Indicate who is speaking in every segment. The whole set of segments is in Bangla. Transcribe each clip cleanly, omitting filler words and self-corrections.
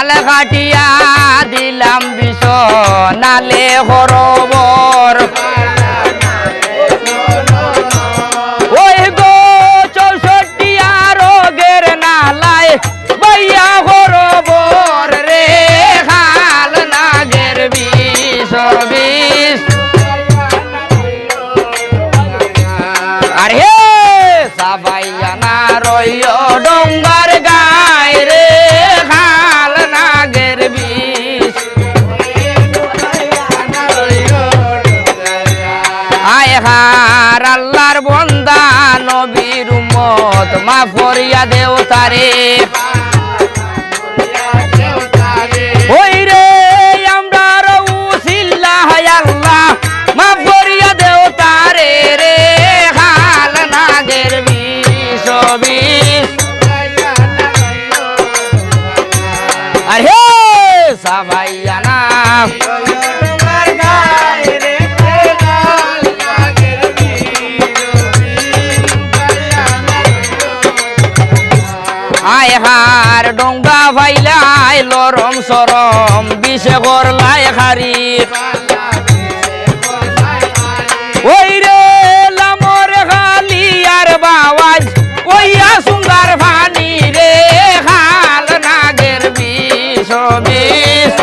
Speaker 1: হাল কাটিয়া দিলাম বিষ নালে হরবর ওই গো 64 রোগের নালায় বাইয়া হরবর রে হাল নাগের বিষ বিষ আরে সাবাইয়া না রইও ডঙ্গার গায় রে হাল নাগের বিষ আয় হার আল্লাহর বন্দা নবীর উম্মত মাফ করিয়া দেও তারে ওই রে আমরা রউসিল্লাহ আল্লাহ মাফ করিয়া দেও তারে রে হাল নাগের বিষ বিষ আরে সাবাইয়া না আয় হার ডঙ্গা ভাইলাই লরম সরম বিষে করলাই হারি ওই রে লামর খালি আর বাওয়াজ ওইয়া সুন্দর ভানি রে হাল নাগের বিষ বিষ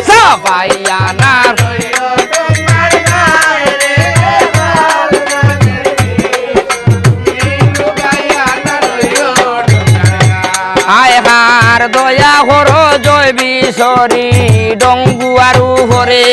Speaker 1: সাবাইয়া না আয় হার দয়া হর জয় বিশরি ডঙ্গু আরু হরে